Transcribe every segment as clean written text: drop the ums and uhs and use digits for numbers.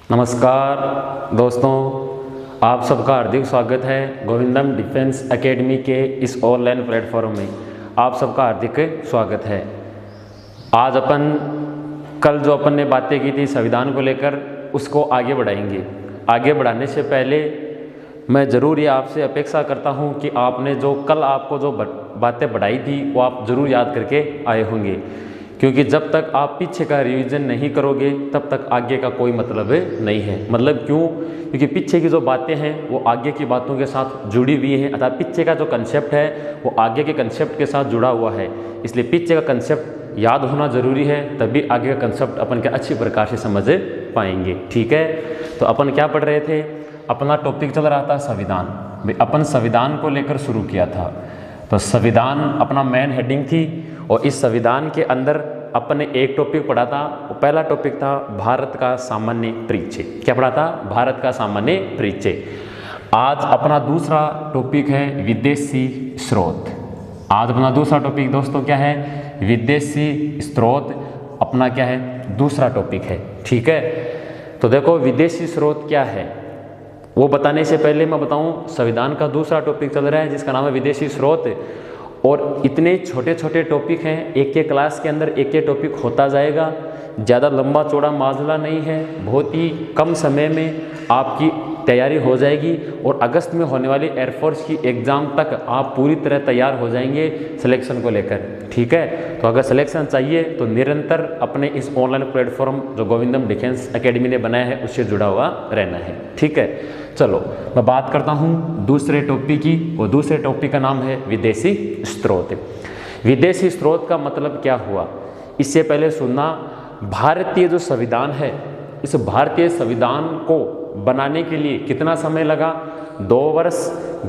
नमस्कार दोस्तों, आप सबका हार्दिक स्वागत है गोविंदम डिफेंस एकेडमी के इस ऑनलाइन प्लेटफॉर्म में। आप सबका हार्दिक स्वागत है। आज कल जो अपन ने बातें की थी संविधान को लेकर, उसको आगे बढ़ाएंगे। आगे बढ़ाने से पहले मैं ज़रूर ये आपसे अपेक्षा करता हूँ कि आपने कल आपको जो बातें बढ़ाई थी वो आप ज़रूर याद करके आए होंगे, क्योंकि जब तक आप पीछे का रिवीजन नहीं करोगे तब तक आगे का कोई मतलब नहीं है। मतलब क्यों? क्योंकि पीछे की जो बातें हैं वो आगे की बातों के साथ जुड़ी हुई हैं, अर्थात पीछे का जो कंसेप्ट है वो आगे के कंसेप्ट के साथ जुड़ा हुआ है। इसलिए पीछे का कंसेप्ट याद होना ज़रूरी है, तभी आगे का कंसेप्ट अपन के अच्छी प्रकार से समझ पाएंगे। ठीक है, तो अपन क्या पढ़ रहे थे? अपना टॉपिक चल रहा था संविधान। भाई अपन संविधान को लेकर शुरू किया था, तो संविधान अपना मेन हेडिंग थी और इस संविधान के अंदर अपने एक टॉपिक पढ़ा था। वो पहला टॉपिक था भारत का सामान्य परिचय। क्या पढ़ा था? भारत का सामान्य परिचय। आज अपना दूसरा टॉपिक है विदेशी स्रोत। आज अपना दूसरा टॉपिक दोस्तों क्या है? विदेशी स्रोत अपना क्या है? दूसरा टॉपिक है। ठीक है, तो देखो विदेशी स्रोत क्या है वो बताने से पहले मैं बताऊं, संविधान का दूसरा टॉपिक चल रहा है जिसका नाम है विदेशी स्रोत। और इतने छोटे छोटे टॉपिक हैं, एक एक क्लास के अंदर एक एक टॉपिक होता जाएगा। ज़्यादा लंबा चौड़ा माजला नहीं है, बहुत ही कम समय में आपकी तैयारी हो जाएगी और अगस्त में होने वाली एयरफोर्स की एग्ज़ाम तक आप पूरी तरह तैयार हो जाएंगे सिलेक्शन को लेकर। ठीक है, तो अगर सिलेक्शन चाहिए तो निरंतर अपने इस ऑनलाइन प्लेटफॉर्म जो गोविंदम डिफेंस एकेडमी ने बनाया है उससे जुड़ा हुआ रहना है। ठीक है, चलो मैं बात करता हूँ दूसरे टॉपिक की, और दूसरे टॉपिक का नाम है विदेशी स्रोत। विदेशी स्रोत का मतलब क्या हुआ? इससे पहले सुनना, भारतीय जो संविधान है, इस भारतीय संविधान को बनाने के लिए कितना समय लगा? 2 वर्ष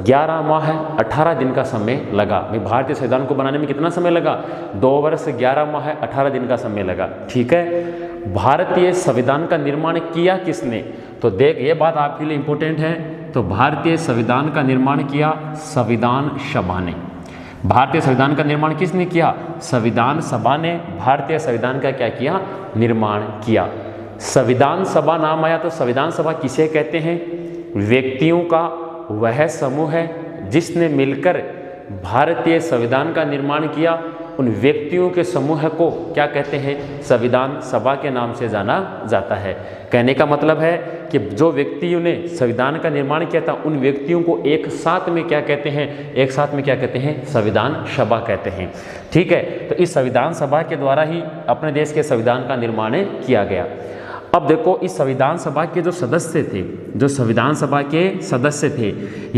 11 माह 18 दिन का समय लगा। भारतीय संविधान को बनाने में कितना समय लगा? 2 वर्ष 11 माह 18 दिन का समय लगा। ठीक है, भारतीय संविधान का निर्माण किया किसने? तो देख, ये बात आपके लिए इंपॉर्टेंट है। तो भारतीय संविधान का निर्माण किया संविधान सभा ने। भारतीय संविधान का निर्माण किसने किया? संविधान सभा ने भारतीय संविधान का क्या किया? निर्माण किया। संविधान सभा नाम आया तो संविधान सभा किसे कहते हैं? व्यक्तियों का वह समूह है जिसने मिलकर भारतीय संविधान का निर्माण किया। उन व्यक्तियों के समूह को क्या कहते हैं? संविधान सभा के नाम से जाना जाता है। कहने का मतलब है कि जो व्यक्तियों ने संविधान का निर्माण किया था उन व्यक्तियों को एक साथ में क्या कहते हैं? एक साथ में क्या कहते हैं? संविधान सभा कहते हैं। ठीक है, तो इस संविधान सभा के द्वारा ही अपने देश के संविधान का निर्माण किया गया। अब देखो, इस संविधान सभा के जो सदस्य थे, जो संविधान सभा के सदस्य थे,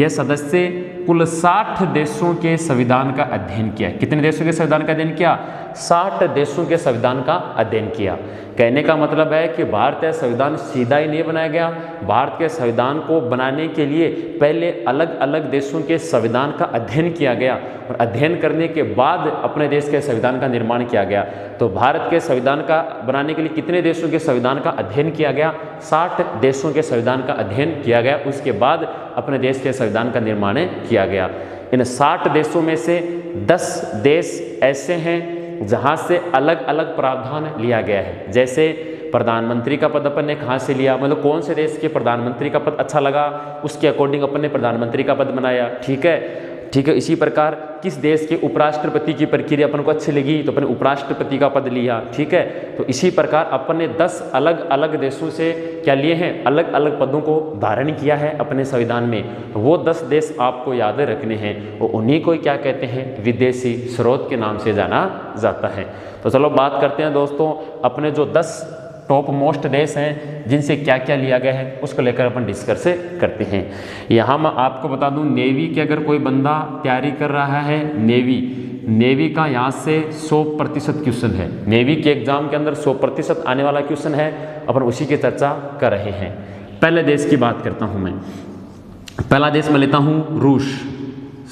यह सदस्य कुल 60 देशों के संविधान का अध्ययन किया। कितने देशों के संविधान का अध्ययन किया? 60 देशों के संविधान का अध्ययन किया। कहने का मतलब है कि भारतीय संविधान सीधा ही नहीं बनाया गया। भारत के संविधान को बनाने के लिए पहले अलग अलग देशों के संविधान का अध्ययन किया गया और अध्ययन करने के बाद अपने देश के संविधान का निर्माण किया गया। तो भारत के संविधान का बनाने के लिए कितने देशों के संविधान का अध्ययन किया गया? 60 देशों के संविधान का अध्ययन किया गया, उसके बाद अपने देश के संविधान का निर्माण किया गया। इन 60 देशों में से 10 देश ऐसे हैं जहाँ से अलग अलग प्रावधान लिया गया है। जैसे प्रधानमंत्री का पद अपन ने कहाँ से लिया, मतलब कौन से देश के प्रधानमंत्री का पद अच्छा लगा उसके अकॉर्डिंग अपन ने प्रधानमंत्री का पद बनाया। ठीक है, इसी प्रकार किस देश के उपराष्ट्रपति की प्रक्रिया अपन को अच्छी लगी तो अपन ने उपराष्ट्रपति का पद लिया। ठीक है, तो इसी प्रकार अपन ने 10 अलग अलग देशों से क्या लिए हैं? अलग अलग पदों को धारण किया है अपने संविधान में। वो 10 देश आपको याद रखने हैं और उन्हीं को क्या कहते हैं? विदेशी स्रोत के नाम से जाना जाता है। तो चलो बात करते हैं दोस्तों, अपने जो 10 टॉप मोस्ट देश हैं जिनसे क्या क्या लिया गया है उसको लेकर अपन डिस्कस करते हैं। यहाँ मैं आपको बता दूं, नेवी के अगर कोई बंदा तैयारी कर रहा है, नेवी का यहाँ से 100% क्वेश्चन है। नेवी के एग्जाम के अंदर 100% आने वाला क्वेश्चन है, अपन उसी की चर्चा कर रहे हैं। पहले देश की बात करता हूँ मैं। पहला देश मैं लेता हूँ रूस।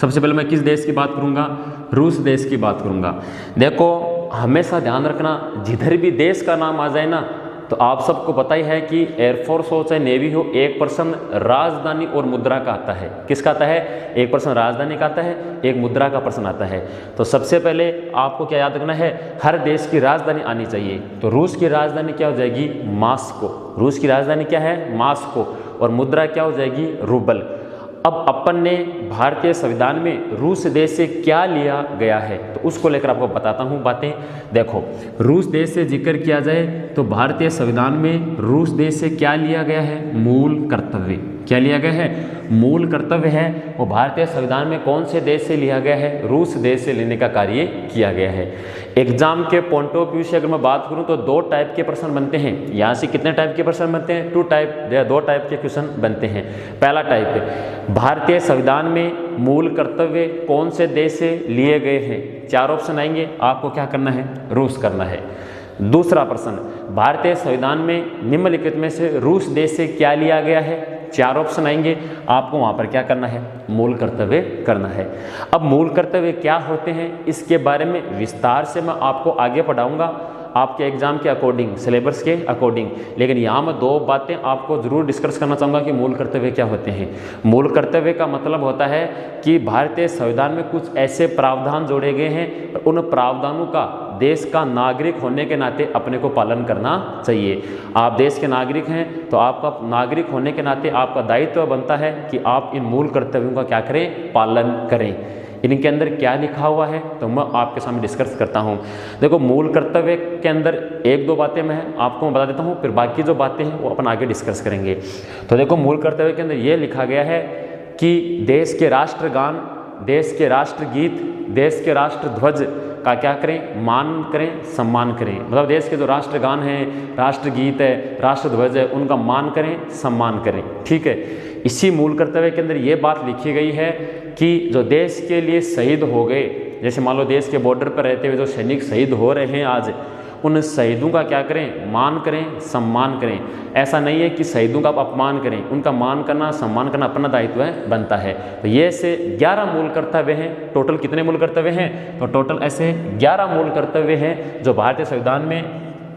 सबसे पहले मैं किस देश की बात करूँगा? रूस देश की बात करूँगा। देखो, हमेशा ध्यान रखना, जिधर भी देश का नाम आ जाए ना तो आप सबको पता ही है कि एयरफोर्स हो चाहे नेवी हो, 1% राजधानी और मुद्रा का आता है। किसका आता है? 1% राजधानी का आता है, एक मुद्रा का प्रश्न आता है। तो सबसे पहले आपको क्या याद रखना है, हर देश की राजधानी आनी चाहिए। तो रूस की राजधानी क्या हो जाएगी? मॉस्को। रूस की राजधानी क्या है? मॉस्को। और मुद्रा क्या हो जाएगी? रूबल। अब अपन ने भारतीय संविधान में रूस देश से क्या लिया गया है, तो उसको लेकर आपको बताता हूँ बातें। देखो, रूस देश से जिक्र किया जाए तो भारतीय संविधान में रूस देश से क्या लिया गया है? मूल कर्तव्य। क्या लिया गया है? मूल कर्तव्य है। वो भारतीय संविधान में कौन से देश से लिया गया है? रूस देश से लेने का कार्य किया गया है। एग्जाम के पॉइंट ऑफ व्यू से अगर मैं बात करूं तो 2 टाइप के प्रश्न बनते हैं। यहाँ से कितने टाइप के प्रश्न बनते हैं? 2 टाइप के क्वेश्चन बनते हैं। पहला टाइप, भारतीय संविधान में मूल कर्तव्य कौन से देश से लिए गए हैं? 4 ऑप्शन आएंगे, आपको क्या करना है? रूस करना है। दूसरा प्रश्न, भारतीय संविधान में निम्नलिखित में से रूस देश से क्या लिया गया है? 4 ऑप्शन आएंगे, आपको वहां पर क्या करना है? मूल कर्तव्य करना है। अब मूल कर्तव्य क्या होते हैं, इसके बारे में विस्तार से मैं आपको आगे पढ़ाऊंगा, आपके एग्जाम के अकॉर्डिंग, सिलेबस के अकॉर्डिंग। लेकिन यहाँ मैं 2 बातें आपको जरूर डिस्कस करना चाहूँगा कि मूल कर्तव्य क्या होते हैं। मूल कर्तव्य का मतलब होता है कि भारतीय संविधान में कुछ ऐसे प्रावधान जोड़े गए हैं, उन प्रावधानों का देश का नागरिक होने के नाते अपने को पालन करना चाहिए। आप देश के नागरिक हैं तो आपका नागरिक होने के नाते आपका दायित्व बनता है कि आप इन मूल कर्तव्यों का क्या करें? पालन करें। इनके अंदर क्या लिखा हुआ है तो मैं आपके सामने डिस्कस करता हूं। देखो, मूल कर्तव्य के अंदर 1-2 बातें मैं आपको बता देता हूं, फिर बाकी जो बातें हैं वो अपन आगे डिस्कस करेंगे। तो देखो, मूल कर्तव्य के अंदर ये लिखा गया है कि देश के राष्ट्रगान, देश के राष्ट्रगीत, देश के राष्ट्रध्वज का क्या करें? मान करें, सम्मान करें। मतलब देश के जो राष्ट्रगान हैं, राष्ट्रगीत है, राष्ट्रध्वज है, उनका मान करें, सम्मान करें। ठीक है। इसी मूल कर्तव्य के अंदर ये बात लिखी गई है कि जो देश के लिए शहीद हो गए, जैसे मान लो देश के बॉर्डर पर रहते हुए जो सैनिक शहीद हो रहे हैं आज, उन शहीदों का क्या करें? मान करें, सम्मान करें। ऐसा नहीं है कि शहीदों का अपमान करें, उनका मान करना, सम्मान करना अपना दायित्व है, बनता है। तो ये से 11 मूल कर्तव्य हैं। टोटल कितने मूल कर्तव्य हैं? तो टोटल ऐसे 11 मूल कर्तव्य हैं जो भारतीय संविधान में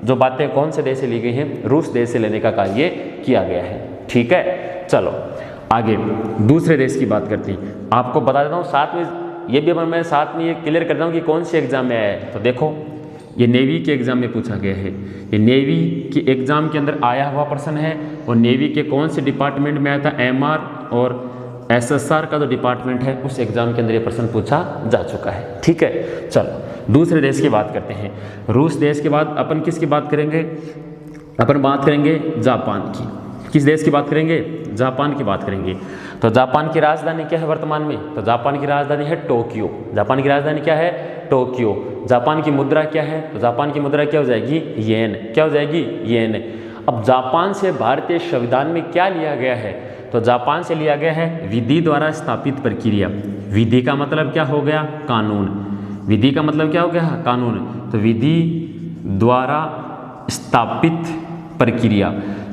जो बातें कौन से देश से ली गई हैं? रूस देश से लेने का कार्य किया गया है। ठीक है, चलो आगे दूसरे देश की बात करते हैं। आपको बता देता हूँ साथ में, ये भी मैं साथ में ये क्लियर करता हूँ कि कौन से एग्जाम में आया है। तो देखो, ये नेवी के एग्जाम में पूछा गया है। ये नेवी की एग्जाम के अंदर आया हुआ प्रश्न है और नेवी के कौन से डिपार्टमेंट में आया था? MR और SSR का जो डिपार्टमेंट है उस एग्जाम के अंदर ये प्रश्न पूछा जा चुका है। ठीक है, चलो दूसरे देश की बात करते हैं। रूस देश के बाद अपन किसकी बात करेंगे? अपन बात करेंगे जापान की। किस देश की बात करेंगे? जापान की बात करेंगे। तो जापान की राजधानी क्या है वर्तमान में? तो जापान की राजधानी है टोक्यो। जापान की राजधानी क्या है? टोक्यो। जापान की मुद्रा क्या है? तो जापान की मुद्रा क्या हो जाएगी? येन। क्या हो जाएगी? येन। अब जापान से भारतीय संविधान में क्या लिया गया है? तो जापान से लिया गया है विधि द्वारा स्थापित प्रक्रिया। विधि का मतलब क्या हो गया? कानून। विधि का मतलब क्या हो गया? कानून। तो विधि द्वारा स्थापित प्रक्रिया,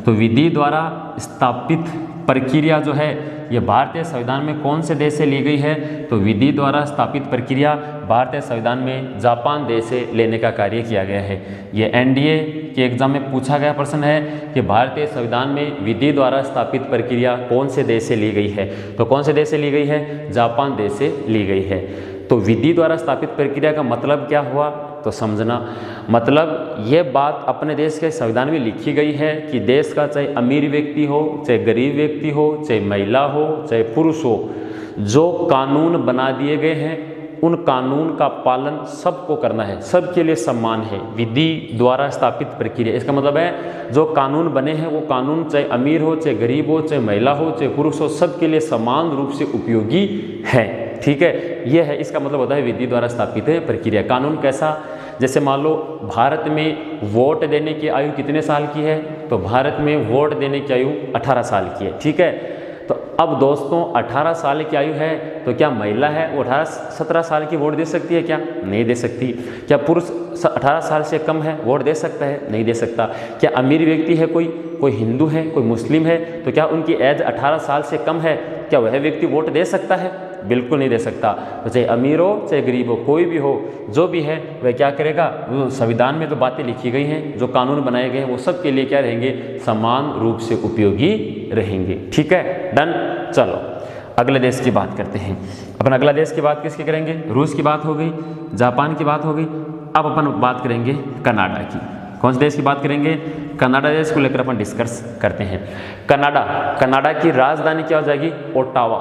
तो विधि द्वारा स्थापित प्रक्रिया जो है ये भारतीय संविधान में कौन से देश से ली गई है? तो विधि द्वारा स्थापित प्रक्रिया भारतीय संविधान में जापान देश से लेने का कार्य किया गया है। ये NDA के एग्जाम में पूछा गया प्रश्न है कि भारतीय संविधान में विधि द्वारा स्थापित प्रक्रिया कौन से देश से ली गई है? तो कौन से देश से ली गई है? जापान देश से ली गई है। तो विधि द्वारा स्थापित प्रक्रिया का मतलब क्या हुआ? तो समझना, मतलब ये बात अपने देश के संविधान में लिखी गई है कि देश का चाहे अमीर व्यक्ति हो, चाहे गरीब व्यक्ति हो, चाहे महिला हो, चाहे पुरुष हो, जो कानून बना दिए गए हैं उन कानून का पालन सबको करना है, सबके लिए सम्मान है। विधि द्वारा स्थापित प्रक्रिया, इसका मतलब है जो कानून बने हैं वो कानून चाहे अमीर हो, चाहे गरीब हो, चाहे महिला हो, चाहे पुरुष हो, सबके लिए समान रूप से उपयोगी है। ठीक है, यह है, इसका मतलब होता है विधि द्वारा स्थापित प्रक्रिया। कानून कैसा? जैसे मान लो भारत में वोट देने की आयु कितने साल की है? तो भारत में वोट देने की आयु 18 साल की है। ठीक है, तो अब दोस्तों 18 साल की आयु है तो क्या महिला है वो 18-17 साल की वोट दे सकती है? क्या नहीं दे सकती। क्या पुरुष 18 साल से कम है वोट दे सकता है? नहीं दे सकता। क्या अमीर व्यक्ति है, कोई हिंदू है, कोई मुस्लिम है, तो क्या उनकी एज 18 साल से कम है, क्या वह व्यक्ति वोट दे सकता है? बिल्कुल नहीं दे सकता। तो चाहे अमीर हो चाहे गरीब हो, कोई भी हो, जो भी है वह क्या करेगा, वो संविधान में जो बातें लिखी गई हैं, जो कानून बनाए गए हैं, वो सबके लिए क्या रहेंगे, समान रूप से उपयोगी रहेंगे। ठीक है, डन। चलो अगले देश की बात करते हैं। अपन अगला देश की बात किसकी करेंगे, रूस की बात हो गई, जापान की बात हो गई। अब अपन बात करेंगे कनाडा की। कौन से देश की बात करेंगे, कनाडा देश को लेकर अपन डिस्कस करते हैं। कनाडा की राजधानी क्या हो जाएगी, ओटावा।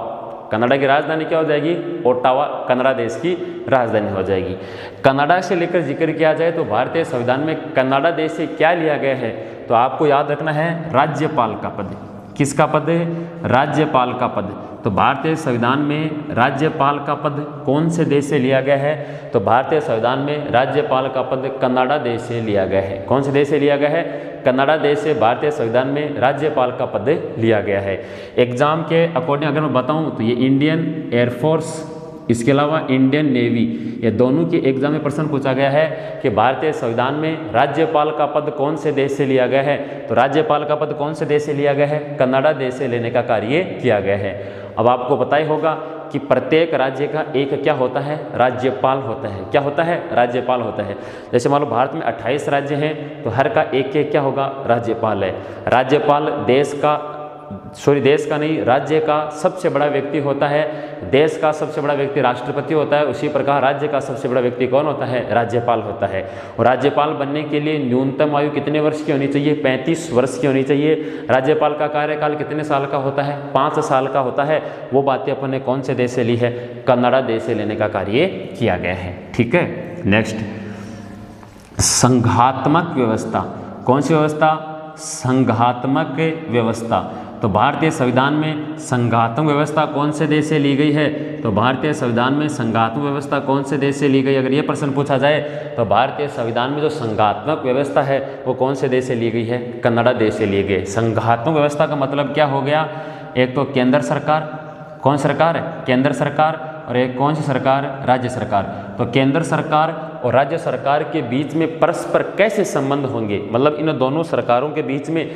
कनाडा की राजधानी क्या हो जाएगी, ओटावा कनाडा देश की राजधानी हो जाएगी। कनाडा से लेकर जिक्र किया जाए तो भारतीय संविधान में कनाडा देश से क्या लिया गया है, तो आपको याद रखना है राज्यपाल का पद। किसका पद है, राज्यपाल का पद। तो भारतीय संविधान में राज्यपाल का पद कौन से देश से लिया गया है, तो भारतीय संविधान में राज्यपाल का पद कनाडा देश से लिया गया है। कौन से देश से लिया गया है, कनाडा देश से भारतीय संविधान में राज्यपाल का पद लिया गया है। एग्जाम के अकॉर्डिंग अगर मैं बताऊं तो ये इंडियन एयरफोर्स, इसके अलावा इंडियन नेवी, ये दोनों के एग्जाम में प्रश्न पूछा गया है कि भारतीय संविधान में राज्यपाल का पद कौन से देश से लिया गया है। तो राज्यपाल का पद कौन से देश से लिया गया है, कनाडा देश से लेने का कार्य किया गया है। अब आपको पता ही होगा कि प्रत्येक राज्य का एक क्या होता है, राज्यपाल होता है। क्या होता है, राज्यपाल होता है। जैसे मान लो भारत में 28 राज्य हैं, तो हर का एक एक क्या होगा, राज्यपाल है। राज्यपाल देश का नहीं, राज्य का सबसे बड़ा व्यक्ति होता है। देश का सबसे बड़ा व्यक्ति राष्ट्रपति होता है, उसी प्रकार राज्य का सबसे बड़ा व्यक्ति कौन होता है, राज्यपाल होता है। और राज्यपाल बनने के लिए न्यूनतम आयु कितने वर्ष की होनी चाहिए, 35 वर्ष की होनी चाहिए। राज्यपाल का कार्यकाल कितने साल का होता है, 5 साल का होता है। वो बातें अपन ने कौन से देश से ली है, कनाडा देश से लेने का कार्य किया गया है। ठीक है, नेक्स्ट, संघात्मक व्यवस्था। कौन सी व्यवस्था, संघात्मक व्यवस्था। तो भारतीय संविधान में संघात्मक व्यवस्था कौन से देश से ली गई है, तो भारतीय संविधान में संघात्मक व्यवस्था कौन से देश से ली गई, अगर ये प्रश्न पूछा जाए तो भारतीय संविधान में जो संघात्मक व्यवस्था है वो कौन से देश से ली गई है, कनाडा देश से ली गई। संघात्मक व्यवस्था का मतलब क्या हो गया, एक तो केंद्र सरकार, कौन सरकार है, केंद्र सरकार, और एक कौन सी सरकार, राज्य सरकार। तो केंद्र सरकार और राज्य सरकार के बीच में परस्पर कैसे संबंध होंगे, मतलब इन दोनों सरकारों के बीच में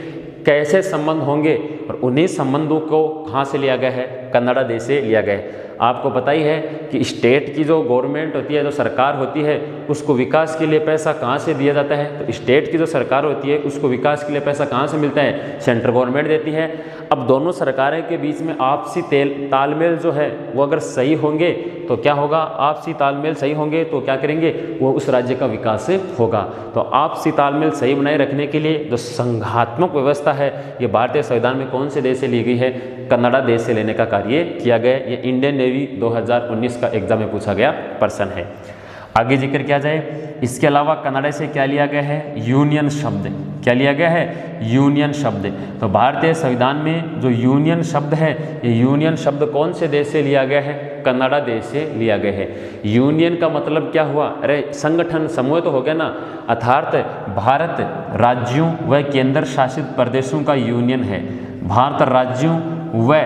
कैसे संबंध होंगे, और उन्हीं संबंधों को कहाँ से लिया गया है, कनाडा देश से लिया गया है। आपको पता ही है कि स्टेट की जो गवर्नमेंट होती है, जो सरकार होती है, उसको विकास के लिए पैसा कहाँ से दिया जाता है, तो स्टेट की जो सरकार होती है उसको विकास के लिए पैसा कहाँ से मिलता है, सेंट्रल गवर्नमेंट देती है। अब दोनों सरकारें के बीच में आपसी तालमेल जो है वो अगर सही होंगे तो क्या होगा, आपसी तालमेल सही होंगे तो क्या करेंगे, वो उस राज्य का विकास होगा। तो आपसी तालमेल सही बनाए रखने के लिए जो संघात्मक व्यवस्था है, ये भारतीय संविधान में कौन से देश से ली गई है, कनाडा देश से लेने का कार्य किया गया। ये इंडियन नेवी 2019 का एग्जाम में पूछा गया प्रश्न है। आगे जिक्र किया जाए, इसके अलावा कनाडा से क्या लिया गया है, यूनियन शब्द। क्या लिया गया है, यूनियन शब्द। तो भारतीय संविधान में जो यूनियन शब्द है, ये यूनियन शब्द कौन से देश से लिया गया है, कनाडा देश से लिया गया है। यूनियन का मतलब क्या हुआ, अरे संगठन, समूह तो हो गया ना, अर्थात भारत राज्यों व केंद्र शासित प्रदेशों का यूनियन है। भारत राज्यों व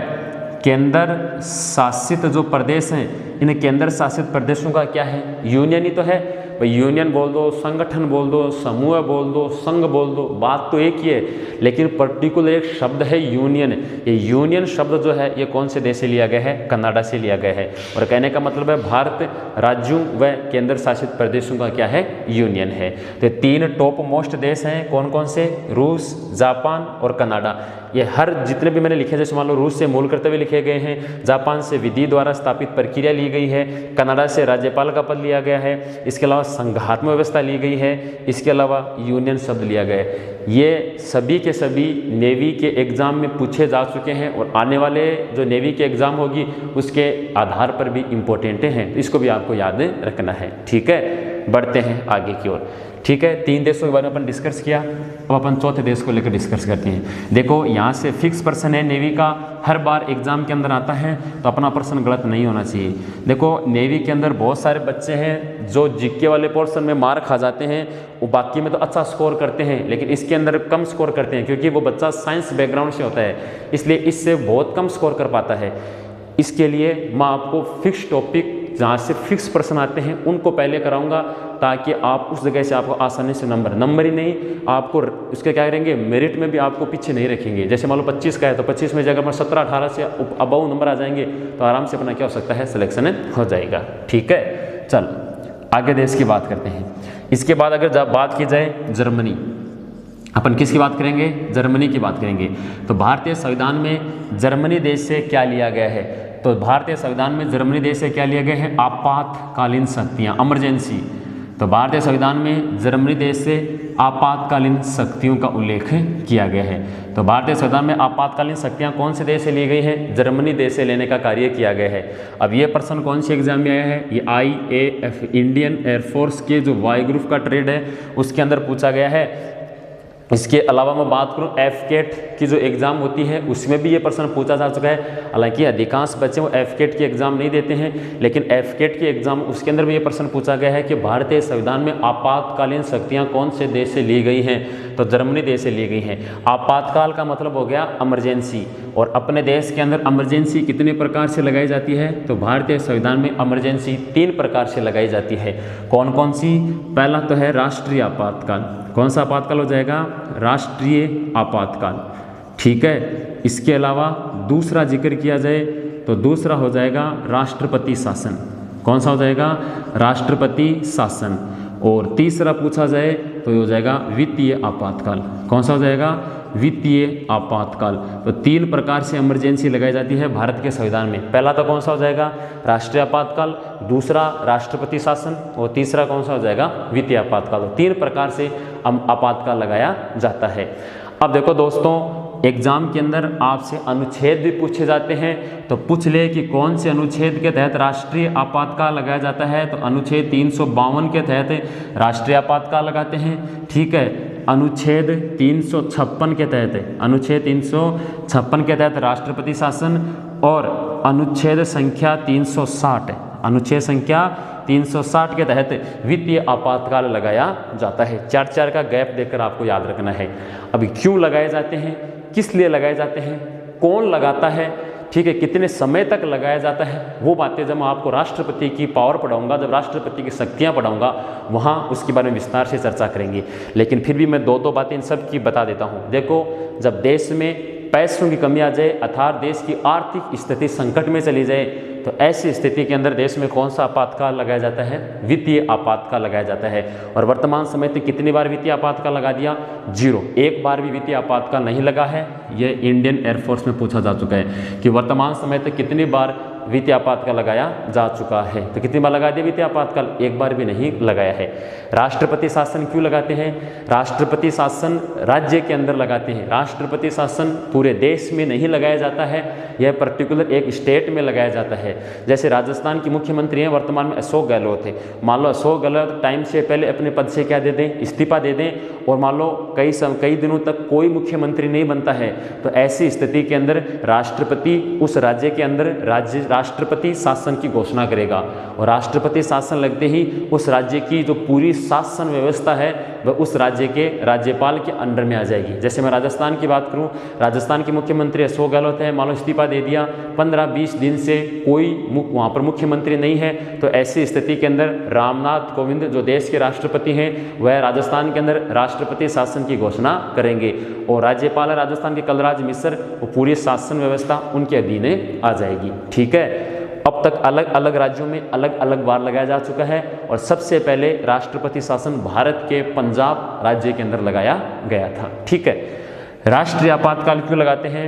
केंद्र शासित जो प्रदेश हैं, इन केंद्र शासित प्रदेशों का क्या है, यूनियन ही तो है। भाई यूनियन बोल दो, संगठन बोल दो, समूह बोल दो, संघ बोल दो, बात तो एक ही है, लेकिन पर्टिकुलर एक शब्द है यूनियन। ये यूनियन शब्द जो है ये कौन से देश से लिया गया है, कनाडा से लिया गया है। और कहने का मतलब है भारत राज्यों व केंद्र शासित प्रदेशों का क्या है, यूनियन है। तो 3 टॉप मोस्ट देश हैं, कौन कौन से, रूस, जापान और कनाडा। ये हर जितने भी मैंने लिखे, जैसे मान लो रूस से मूल कर्तव्य लिखे गए हैं, जापान से विधि द्वारा स्थापित प्रक्रिया ली गई है, कनाडा से राज्यपाल का पद लिया गया है, इसके अलावा संघात्मक व्यवस्था ली गई है, इसके अलावा यूनियन शब्द लिया गया है। ये सभी के सभी नेवी के एग्ज़ाम में पूछे जा चुके हैं और आने वाले जो नेवी के एग्ज़ाम होगी उसके आधार पर भी इम्पोर्टेंट हैं, इसको भी आपको याद रखना है। ठीक है, बढ़ते हैं आगे की ओर। ठीक है, 3 देशों के बारे में अपन डिस्कस किया, अब अपन चौथे देश को लेकर डिस्कस करते हैं। देखो यहाँ से फिक्स प्रश्न है नेवी का, हर बार एग्जाम के अंदर आता है, तो अपना प्रश्न गलत नहीं होना चाहिए। देखो नेवी के अंदर बहुत सारे बच्चे हैं जो जीके वाले पोर्शन में मार खा जाते हैं, वो बाकी में तो अच्छा स्कोर करते हैं, लेकिन इसके अंदर कम स्कोर करते हैं क्योंकि वो बच्चा साइंस बैकग्राउंड से होता है, इसलिए इससे बहुत कम स्कोर कर पाता है। इसके लिए मैं आपको फिक्स टॉपिक जहाँ से फिक्स प्रश्न आते हैं उनको पहले कराऊंगा, ताकि आप उस जगह से आपको आसानी से नंबर ही नहीं, आपको उसके क्या करेंगे, मेरिट में भी आपको पीछे नहीं रखेंगे। जैसे मान लो 25 का है तो 25 में अगर 17-18 से अबव नंबर आ जाएंगे तो आराम से अपना क्या हो सकता है, सिलेक्शन हो जाएगा। ठीक है, चल आगे देश की बात करते हैं। इसके बाद अगर जब बात की जाए जर्मनी, अपन किसकी बात करेंगे, जर्मनी की बात करेंगे। तो भारतीय संविधान में जर्मनी देश से क्या लिया गया है, तो भारतीय संविधान में जर्मनी देश से क्या लिया गया है, आपातकालीन शक्तियाँ, इमरजेंसी। तो भारतीय संविधान में जर्मनी देश से आपातकालीन शक्तियों का उल्लेख किया गया है। तो भारतीय संविधान में आपातकालीन शक्तियाँ कौन से देश से ली गई हैं, जर्मनी देश से लेने का कार्य किया गया है। अब ये प्रश्न कौन सी एग्जाम में आया है, ये IAF इंडियन एयरफोर्स के जो वायु ग्रुप का ट्रेड है उसके अंदर पूछा गया है। इसके अलावा मैं बात करूं FCAT की जो एग्ज़ाम होती है उसमें भी ये प्रश्न पूछा जा चुका है। हालांकि अधिकांश बच्चे वो FCAT की एग्ज़ाम नहीं देते हैं, लेकिन FCAT की एग्ज़ाम उसके अंदर भी ये प्रश्न पूछा गया है कि भारतीय संविधान में आपातकालीन शक्तियां कौन से देश से ली गई हैं, तो जर्मनी देश से ली गई हैं। आपातकाल का मतलब हो गया इमरजेंसी, और अपने देश के अंदर इमरजेंसी कितने प्रकार से लगाई जाती है, तो भारतीय संविधान में इमरजेंसी 3 प्रकार से लगाई जाती है। कौन कौन सी, पहला तो है राष्ट्रीय आपातकाल। कौन सा आपातकाल हो जाएगा, राष्ट्रीय आपातकाल। ठीक है, इसके अलावा दूसरा जिक्र किया जाए तो दूसरा हो जाएगा राष्ट्रपति शासन। कौन सा हो जाएगा, राष्ट्रपति शासन। और तीसरा पूछा जाए तो हो जाएगा वित्तीय आपातकाल। कौन सा हो जाएगा, वित्तीय आपातकाल। तो 3 प्रकार से इमरजेंसी लगाई जाती है भारत के संविधान में। पहला तो कौन सा हो जाएगा, राष्ट्रीय आपातकाल, दूसरा राष्ट्रपति शासन, और तीसरा कौन सा हो जाएगा, वित्तीय आपातकाल। 3 प्रकार से आपातकाल लगाया जाता है। अब देखो दोस्तों, एग्जाम के अंदर आपसे अनुच्छेद भी पूछे जाते हैं, तो पूछ ले कि कौन से अनुच्छेद के तहत राष्ट्रीय आपातकाल लगाया जाता है, तो अनुच्छेद 352 के तहत राष्ट्रीय आपातकाल लगाते हैं। ठीक है, अनुच्छेद 356 के तहत, अनुच्छेद 356 के तहत राष्ट्रपति शासन, और अनुच्छेद संख्या 360, अनुच्छेद संख्या 360 के तहत वित्तीय आपातकाल लगाया जाता है। 4-4 का गैप देकर आपको याद रखना है। अभी क्यों लगाए जाते हैं, किस लिए लगाए जाते हैं, कौन लगाता है, ठीक है, कितने समय तक लगाया जाता है, वो बातें जब मैं आपको राष्ट्रपति की पावर पढ़ाऊंगा, जब राष्ट्रपति की शक्तियां पढ़ाऊंगा, वहाँ उसके बारे में विस्तार से चर्चा करेंगे। लेकिन फिर भी मैं 2 बातें इन सब की बता देता हूँ। देखो, जब देश में पैसों की कमी आ जाए अर्थात देश की आर्थिक स्थिति संकट में चली जाए, तो ऐसी स्थिति के अंदर देश में कौन सा आपातकाल लगाया जाता है, वित्तीय आपातकाल लगाया जाता है। और वर्तमान समय तक कितनी बार वित्तीय आपातकाल लगा दिया, 0, एक बार भी वित्तीय आपातकाल नहीं लगा है। ये इंडियन एयरफोर्स में पूछा जा चुका है कि वर्तमान समय तक कितनी बार वित्तीय आपातकाल लगाया जा चुका है, तो कितनी बार लगा दिया वित्तीय आपातकाल, एक बार भी नहीं लगाया है। राष्ट्रपति शासन क्यों लगाते हैं, राष्ट्रपति शासन राज्य के अंदर लगाते हैं, राष्ट्रपति शासन पूरे देश में नहीं लगाया जाता है, यह पर्टिकुलर एक स्टेट में लगाया जाता है। जैसे राजस्थान के मुख्यमंत्री हैं वर्तमान में अशोक गहलोत है, मान लो अशोक गहलोत टाइम से पहले अपने पद से क्या दे दें, इस्तीफा दे दें, और मान लो कई दिनों तक कोई मुख्यमंत्री नहीं बनता है, तो ऐसी स्थिति के अंदर राष्ट्रपति उस राज्य के अंदर राष्ट्रपति शासन की घोषणा करेगा, और राष्ट्रपति शासन लगते ही उस राज्य की जो पूरी शासन व्यवस्था है वह उस राज्य के राज्यपाल के अंडर में आ जाएगी। जैसे मैं राजस्थान की बात करूं, राजस्थान के मुख्यमंत्री अशोक गहलोत है, मान लो इस्तीफा दे दिया, 15-20 दिन से कोई वहाँ पर मुख्यमंत्री नहीं है, तो ऐसी स्थिति के अंदर रामनाथ कोविंद जो देश के राष्ट्रपति हैं वह राजस्थान के अंदर राष्ट्रपति शासन की घोषणा करेंगे, और राज्यपाल राजस्थान के कलराज मिश्र, वो पूरी शासन व्यवस्था उनके अधीन आ जाएगी। ठीक है, अब तक अलग अलग राज्यों में अलग अलग बार लगाया जा चुका है, और सबसे पहले राष्ट्रपति शासन भारत के पंजाब राज्य के अंदर लगाया गया था। ठीक है, राष्ट्रीय आपातकाल क्यों लगाते हैं,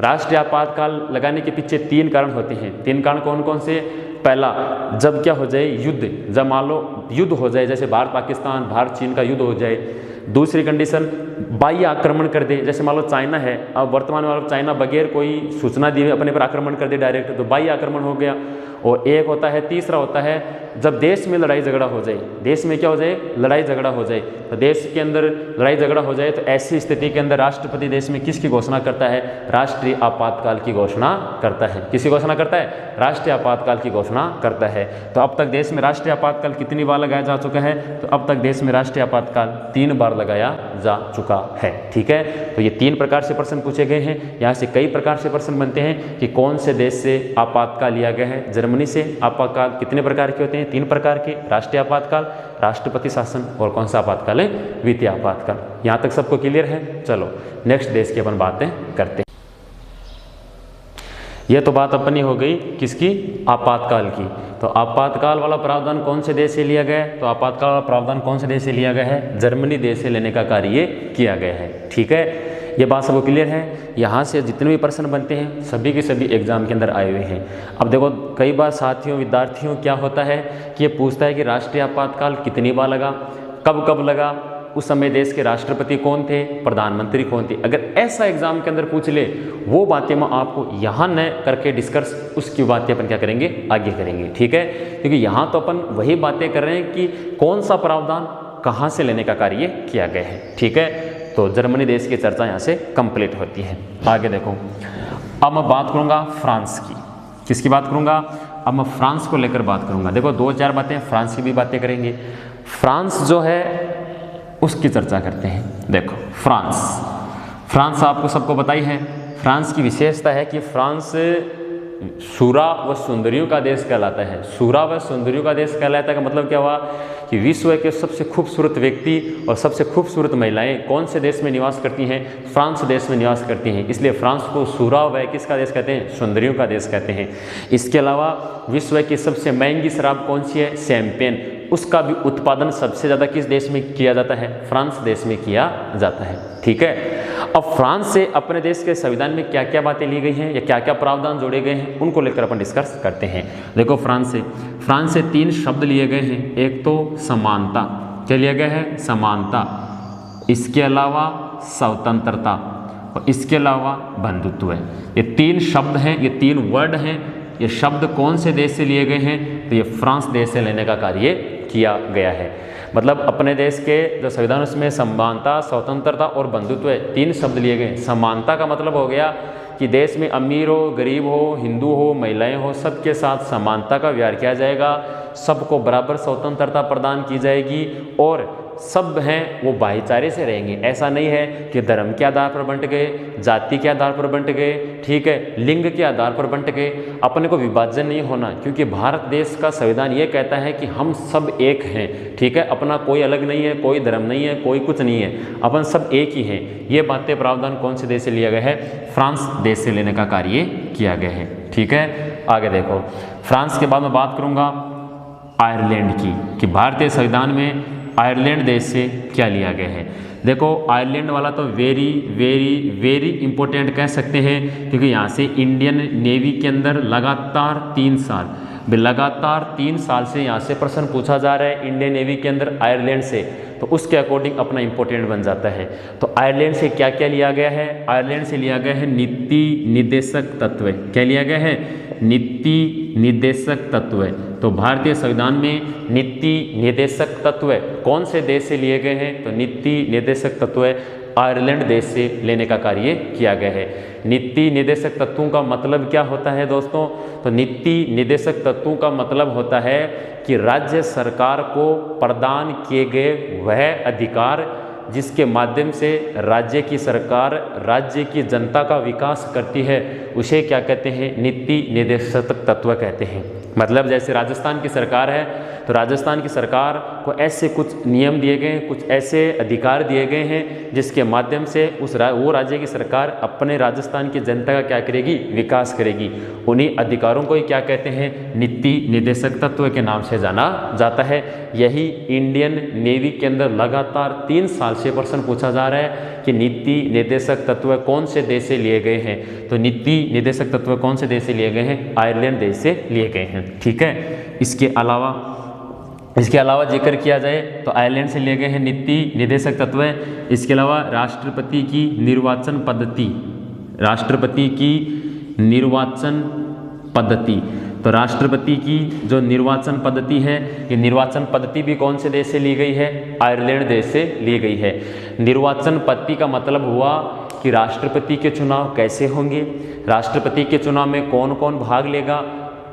राष्ट्रीय आपातकाल लगाने के पीछे 3 कारण होते हैं। 3 कारण कौन कौन से, पहला, जब क्या हो जाए युद्ध, जब मान लो युद्ध हो जाए, जैसे भारत पाकिस्तान भारत चीन का युद्ध हो जाए। दूसरी कंडीशन, बाह्य आक्रमण कर दे, जैसे मान लो चाइना है, अब वर्तमान में चाइना बगैर कोई सूचना दिए अपने पर आक्रमण कर दे डायरेक्ट, तो बाह्य आक्रमण हो गया। और एक होता है, तीसरा होता है जब देश में लड़ाई झगड़ा हो जाए, देश में क्या हो जाए, लड़ाई झगड़ा हो जाए, तो देश के अंदर लड़ाई झगड़ा हो जाए, तो ऐसी स्थिति के अंदर राष्ट्रपति देश में किसकी घोषणा करता है, राष्ट्रीय आपातकाल की घोषणा करता है। किसकी घोषणा करता है, राष्ट्रीय आपातकाल की घोषणा करता है। तो अब तक देश में राष्ट्रीय आपातकाल कितनी बार लगाया जा चुका है, तो अब तक देश में राष्ट्रीय आपातकाल 3 बार लगाया जा चुका है। ठीक है, तो ये 3 प्रकार से प्रश्न पूछे गए हैं, यहाँ से कई प्रकार से प्रश्न बनते हैं कि कौन से देश से आपातकाल लिया गया है। जर्मनी जर्मनी से आपातकाल कितने प्रकार के होते हैं? 3 प्रकार के, राष्ट्रीय आपातकाल, राष्ट्रपति शासन और कौन सा आपातकाल है? वित्तीय आपातकाल। यहाँ तक सबको क्लियर है? चलो नेक्स्ट देश की अपन बातें करते हैं। यह तो बात अपनी हो गई किसकी? आपातकाल की। तो आपातकाल वाला प्रावधान कौन से देश से लिया गया है? तो आपातकाल वाला प्रावधान कौन से देश से लिया गया है? जर्मनी देश से लेने का कार्य किया गया है। ठीक है, ये बात सबको क्लियर है? यहाँ से जितने भी प्रश्न बनते हैं सभी के सभी एग्जाम के अंदर आए हुए हैं। अब देखो कई बार साथियों विद्यार्थियों क्या होता है कि ये पूछता है कि राष्ट्रीय आपातकाल कितनी बार लगा, कब कब लगा, उस समय देश के राष्ट्रपति कौन थे, प्रधानमंत्री कौन थे। अगर ऐसा एग्जाम के अंदर पूछ ले, वो बातें मैं आपको यहाँ न करके डिस्कस, उसकी बातें अपन क्या करेंगे? आगे करेंगे। ठीक है, क्योंकि यहाँ तो अपन वही बातें कर रहे हैं कि कौन सा प्रावधान कहाँ से लेने का कार्य किया गया है। ठीक है, तो जर्मनी देश की चर्चा यहाँ से कंप्लीट होती है। आगे देखो, अब मैं बात करूँगा फ्रांस की। किसकी बात करूँगा? अब मैं फ्रांस को लेकर बात करूँगा। देखो 2-4 बातें फ्रांस की भी बातें करेंगे। फ्रांस जो है उसकी चर्चा करते हैं। देखो फ्रांस आपको सबको पता ही है। फ्रांस की विशेषता है कि फ्रांस सूरा व सुंदरियों का देश कहलाता है। सूरा व सुंदरियों का देश कहलाता है का मतलब क्या हुआ कि विश्व के सबसे खूबसूरत व्यक्ति और सबसे खूबसूरत महिलाएं कौन से देश में निवास करती हैं? फ्रांस देश में निवास करती हैं। इसलिए फ्रांस को सूरा व किसका देश कहते हैं? सुंदरियों का देश कहते हैं। इसके अलावा विश्व की सबसे महंगी शराब कौन सी है? शैंपेन। उसका भी उत्पादन सबसे ज़्यादा किस देश में किया जाता है? फ्रांस देश में किया जाता है। ठीक है, अब फ्रांस से अपने देश के संविधान में क्या क्या बातें ली गई हैं या क्या क्या प्रावधान जोड़े गए हैं, उनको लेकर अपन डिस्कस करते हैं। देखो फ्रांस से 3 शब्द लिए गए हैं। एक तो समानता, क्या लिया गया है? समानता। इसके अलावा स्वतंत्रता और इसके अलावा बंधुत्व है। ये 3 शब्द हैं, ये 3 वर्ड हैं। ये शब्द कौन से देश से लिए गए हैं? तो ये फ्रांस देश से लेने का कार्य किया गया है। मतलब अपने देश के जो संविधान उसमें समानता, स्वतंत्रता और बंधुत्व है, 3 शब्द लिए गए। समानता का मतलब हो गया कि देश में अमीर हो, गरीब हो, हिंदू हो, महिलाएं हो, सबके साथ समानता का व्यवहार किया जाएगा, सबको बराबर स्वतंत्रता प्रदान की जाएगी और सब हैं वो भाईचारे से रहेंगे। ऐसा नहीं है कि धर्म के आधार पर बंट गए, जाति के आधार पर बंट गए, ठीक है, लिंग के आधार पर बंट गए। अपने को विभाजन नहीं होना, क्योंकि भारत देश का संविधान ये कहता है कि हम सब एक हैं। ठीक है, अपना कोई अलग नहीं है, कोई धर्म नहीं है, कोई कुछ नहीं है, अपन सब एक ही हैं। ये बातें प्रावधान कौन से देश से लिया गया है? फ्रांस देश से लेने का कार्य किया गया है। ठीक है, आगे देखो, फ्रांस के बाद मैं बात करूँगा आयरलैंड की, कि भारतीय संविधान में आयरलैंड देश से क्या लिया गया है। देखो आयरलैंड वाला तो वेरी वेरी वेरी इंपॉर्टेंट कह सकते हैं, क्योंकि यहाँ से इंडियन नेवी के अंदर लगातार 3 साल से यहाँ से प्रश्न पूछा जा रहा है इंडियन नेवी के अंदर आयरलैंड से, तो उसके अकॉर्डिंग अपना इंपॉर्टेंट बन जाता है। तो आयरलैंड से क्या क्या लिया गया है? आयरलैंड से लिया गया है नीति निर्देशक तत्व। क्या लिया गया है? नीति निर्देशक तत्व। तो भारतीय संविधान में नीति निर्देशक तत्व कौन से देश से लिए गए हैं? तो नीति निर्देशक तत्व आयरलैंड देश से लेने का कार्य किया गया है। नीति निर्देशक तत्वों का मतलब क्या होता है दोस्तों? तो नीति निर्देशक तत्वों का मतलब होता है कि राज्य सरकार को प्रदान किए गए वह अधिकार जिसके माध्यम से राज्य की सरकार राज्य की जनता का विकास करती है, उसे क्या कहते हैं? नीति निर्देशक तत्व कहते हैं। मतलब जैसे राजस्थान की सरकार है, तो राजस्थान की सरकार को ऐसे कुछ नियम दिए गए हैं, कुछ ऐसे अधिकार दिए गए हैं जिसके माध्यम से वो राज्य की सरकार अपने राजस्थान की जनता का क्या करेगी? विकास करेगी। उन्हीं अधिकारों को ही क्या कहते हैं? नीति निर्देशक तत्व के नाम से जाना जाता है। यही इंडियन नेवी के अंदर लगातार 3 साल से प्रश्न पूछा जा रहा है कि नीति निर्देशक तत्व कौन से देश से लिए गए हैं? तो नीति निर्देशक तत्व कौन से देश से लिए गए हैं? आयरलैंड देश से लिए गए हैं। ठीक है, इसके अलावा जिक्र किया जाए तो आयरलैंड से लिए गए हैं नीति निर्देशक तत्व। इसके अलावा राष्ट्रपति की निर्वाचन पद्धति, तो राष्ट्रपति की जो निर्वाचन पद्धति है, ये निर्वाचन पद्धति भी कौन से देश से ली गई है? आयरलैंड देश से ली गई है। निर्वाचन पद्धति का मतलब हुआ कि राष्ट्रपति के चुनाव कैसे होंगे, राष्ट्रपति के चुनाव में कौन कौन भाग लेगा,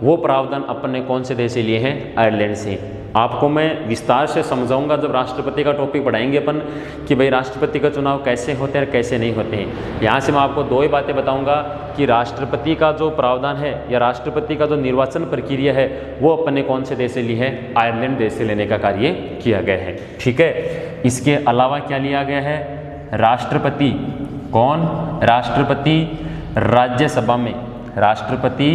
वो प्रावधान अपने कौन से देश से लिए हैं? आयरलैंड से। आपको मैं विस्तार से समझाऊंगा जब राष्ट्रपति का टॉपिक पढ़ाएंगे अपन कि भाई राष्ट्रपति का चुनाव कैसे होते हैं और कैसे नहीं होते हैं। यहाँ से मैं आपको दो ही बातें बताऊंगा कि राष्ट्रपति का जो प्रावधान है या राष्ट्रपति का जो निर्वाचन प्रक्रिया है वो अपने कौन से देश से ली है, आयरलैंड देश से लेने का कार्य किया गया है। ठीक है, इसके अलावा क्या लिया गया है, राष्ट्रपति कौन, राष्ट्रपति राज्यसभा में, राष्ट्रपति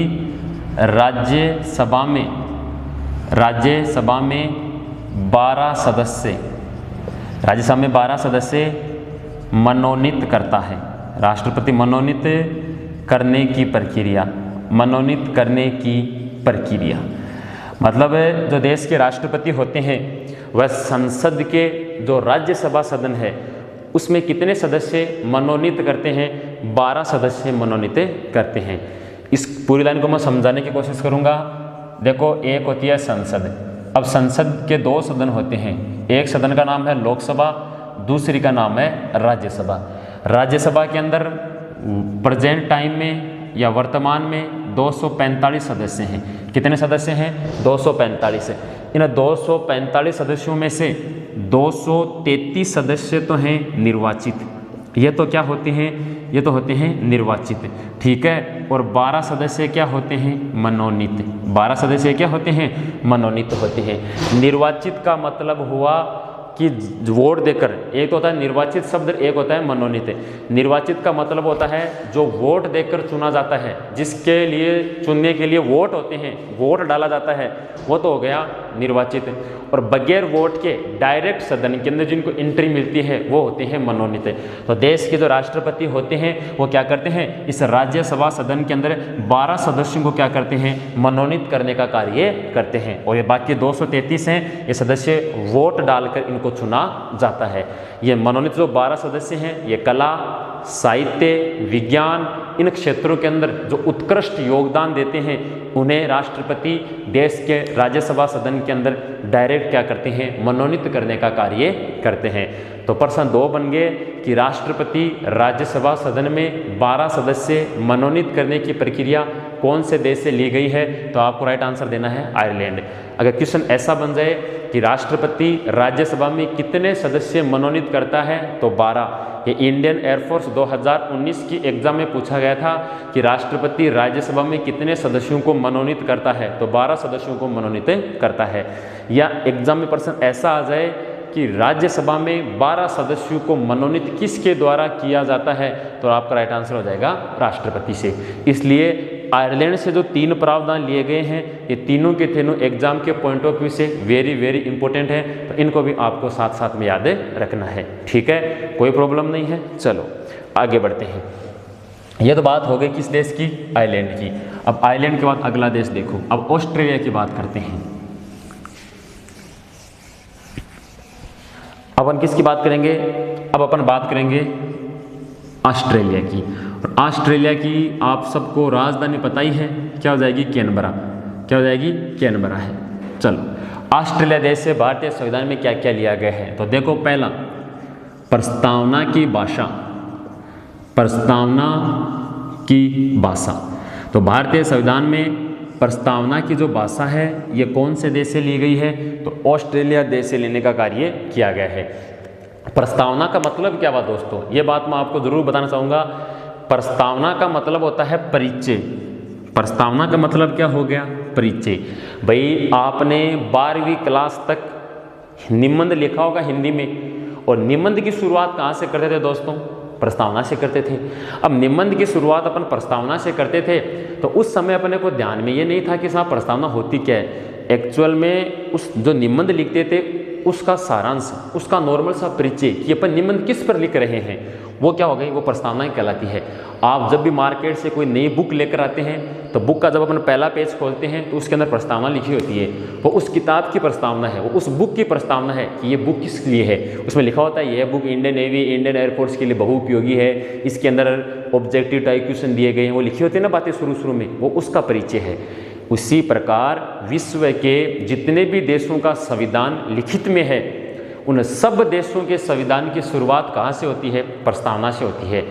राज्यसभा में 12 सदस्य, राज्यसभा में 12 सदस्य मनोनीत करता है। राष्ट्रपति मनोनीत करने की प्रक्रिया, मनोनीत करने की प्रक्रिया मतलब जो देश के राष्ट्रपति होते हैं वह संसद के जो राज्यसभा सदन है उसमें कितने सदस्य मनोनीत करते हैं, 12 सदस्य मनोनीत करते हैं। इस पूरी लाइन को मैं समझाने की कोशिश करूंगा। देखो, एक होती है संसद। अब संसद के दो सदन होते हैं, एक सदन का नाम है लोकसभा, दूसरी का नाम है राज्यसभा। राज्यसभा के अंदर प्रेजेंट टाइम में या वर्तमान में 245 सदस्य हैं। कितने सदस्य हैं, 245। इन 245 सदस्यों में से 233 सदस्य तो हैं निर्वाचित, ये तो क्या होते हैं, ये तो होते हैं निर्वाचित। ठीक है, और 12 सदस्य क्या होते हैं, मनोनीत। 12 सदस्य क्या होते हैं, मनोनीत होते हैं। निर्वाचित का मतलब हुआ कि वोट देकर, एक तो होता है निर्वाचित शब्द, एक होता है मनोनीत। निर्वाचित का मतलब होता है जो वोट देकर चुना जाता है, जिसके लिए चुनने के लिए वोट होते हैं, वोट डाला जाता है, वो तो हो गया निर्वाचित। और बगैर वोट के डायरेक्ट सदन के अंदर जिनको एंट्री मिलती है वो होते हैं मनोनीत। तो देश के जो राष्ट्रपति होते हैं वो क्या करते हैं, इस राज्यसभा सदन के अंदर 12 सदस्यों को क्या करते हैं, मनोनीत करने का कार्य करते हैं। और ये बाकी 233 हैं, ये सदस्य वोट डालकर इनको चुना जाता है। ये मनोनीत जो 12 सदस्य हैं ये कला, साहित्य, विज्ञान, इन क्षेत्रों के अंदर जो उत्कृष्ट योगदान देते हैं उन्हें राष्ट्रपति देश के राज्यसभा सदन के अंदर डायरेक्ट क्या करते हैं, मनोनीत करने का कार्य करते हैं। तो प्रश्न 2 बन गए कि राष्ट्रपति राज्यसभा सदन में 12 सदस्य मनोनीत करने की प्रक्रिया कौन से देश से ली गई है, तो आपको राइट आंसर देना है आयरलैंड। अगर क्वेश्चन ऐसा बन जाए कि राष्ट्रपति राज्यसभा में कितने सदस्य मनोनीत करता है, तो 12। ये इंडियन एयरफोर्स 2019 की एग्जाम में पूछा गया था कि राष्ट्रपति राज्यसभा में कितने सदस्यों को मनोनीत करता है, तो 12 सदस्यों को मनोनीत करता है। या एग्जाम में प्रश्न ऐसा आ जाए कि राज्यसभा में 12 सदस्यों को मनोनीत किसके द्वारा किया जाता है, तो आपका राइट आंसर हो जाएगा राष्ट्रपति से। इसलिए आयरलैंड से जो 3 प्रावधान लिए गए हैं ये तीनों के तीनों एग्जाम के पॉइंट ऑफ व्यू से वेरी वेरी इंपॉर्टेंट है, तो इनको भी आपको साथ साथ में याद रखना है। ठीक है, कोई प्रॉब्लम नहीं है। चलो आगे बढ़ते हैं। ये तो बात हो गई किस देश की, आयरलैंड की। अब आयरलैंड के बाद अगला देश देखो, अब ऑस्ट्रेलिया की बात करते हैं। अब अपन किसकी बात करेंगे, अब अपन बात करेंगे ऑस्ट्रेलिया की। और ऑस्ट्रेलिया की आप सबको राजधानी पता ही है, क्या हो जाएगी, कैनबरा। क्या हो जाएगी, कैनबरा है। चलो, ऑस्ट्रेलिया देश से भारतीय संविधान में क्या क्या लिया गया है, तो देखो पहला प्रस्तावना की भाषा, प्रस्तावना की भाषा। तो भारतीय संविधान में प्रस्तावना की जो भाषा है ये कौन से देश से ली गई है, तो ऑस्ट्रेलिया देश से लेने का कार्य किया गया है। प्रस्तावना का मतलब क्या हुआ दोस्तों, ये बात मैं आपको जरूर बताना चाहूँगा। प्रस्तावना का मतलब होता है परिचय। प्रस्तावना का मतलब क्या हो गया, परिचय। भाई आपने 12वीं क्लास तक निबंध लिखा होगा हिंदी में, और निबंध की शुरुआत कहाँ से करते थे दोस्तों, प्रस्तावना से करते थे। अब निबंध की शुरुआत अपन प्रस्तावना से करते थे, तो उस समय अपने को ध्यान में ये नहीं था कि साहब प्रस्तावना होती क्या है। एक्चुअल में उस जो निबंध लिखते थे उसका सारांश, उसका नॉर्मल सा परिचय कि अपन निबंध किस पर लिख रहे हैं, वो क्या हो गई, वो प्रस्तावना कहलाती है। आप जब भी मार्केट से कोई नई बुक लेकर आते हैं तो बुक का जब अपन पहला पेज खोलते हैं तो उसके अंदर प्रस्तावना लिखी होती है। वो उस किताब की प्रस्तावना है, वो उस बुक की प्रस्तावना है कि ये बुक किस लिए है। उसमें लिखा होता है यह book Indian navy, Indian air force के लिए बहुउपयोगी है, इसके अंदर ऑब्जेक्टिव टाइप क्वेश्चन दिए गए हैं, वो लिखी होती है ना बातें शुरू में, वो उसका परिचय है। उसी प्रकार विश्व के जितने भी देशों का संविधान लिखित में है, उन सब देशों के संविधान की शुरुआत कहाँ से होती है, प्रस्तावना से होती है।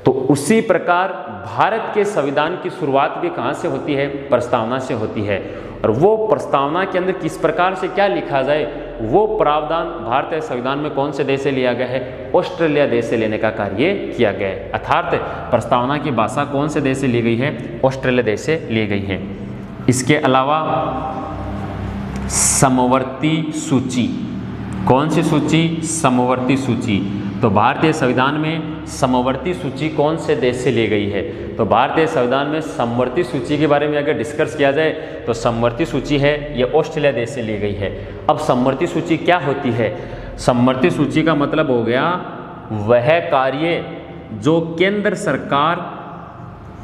तो उसी प्रकार भारत के संविधान की शुरुआत भी कहाँ से होती है, प्रस्तावना से होती है। और वो प्रस्तावना के अंदर किस प्रकार से क्या लिखा जाए, वो प्रावधान भारतीय संविधान में कौन से देश से लिया गया है, ऑस्ट्रेलिया देश से लेने का कार्य किया गया है। अर्थात प्रस्तावना की भाषा कौन से देश से ली गई है, ऑस्ट्रेलिया देश से ली गई है। इसके अलावा समवर्ती सूची, कौन सी सूची, समवर्ती सूची। तो भारतीय संविधान में समवर्ती सूची कौन से देश से ली गई है, तो भारतीय संविधान में समवर्ती सूची के बारे में अगर डिस्कस किया जाए तो समवर्ती सूची है ये ऑस्ट्रेलिया देश से ली गई है। अब समवर्ती सूची क्या होती है, समवर्ती सूची का मतलब हो गया वह कार्य जो केंद्र सरकार,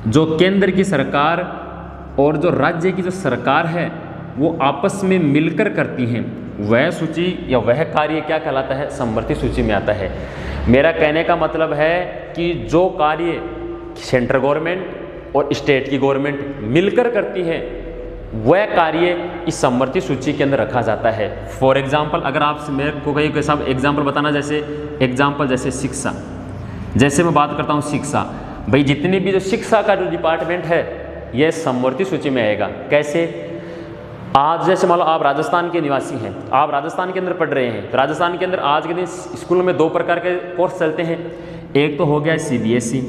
जो केंद्र की सरकार और जो राज्य की जो सरकार है वो आपस में मिलकर करती हैं, वह सूची या वह कार्य क्या कहलाता है, समवर्ती सूची में आता है। मेरा कहने का मतलब है कि जो कार्य सेंट्रल गवर्नमेंट और स्टेट की गवर्नमेंट मिलकर करती है वह कार्य इस समवर्ती सूची के अंदर रखा जाता है। फॉर एग्जाम्पल अगर आप मेरे को कहीं कोई एग्जाम्पल बताना, जैसे शिक्षा, जैसे मैं बात करता हूँ शिक्षा, भाई जितनी भी जो शिक्षा का जो डिपार्टमेंट है यह समवर्ती सूची में आएगा। कैसे, आज जैसे मान लो आप राजस्थान के निवासी हैं, आप राजस्थान के अंदर पढ़ रहे हैं, तो राजस्थान के अंदर आज के दिन स्कूलों में दो प्रकार के कोर्स चलते हैं, एक तो हो गया CBSE,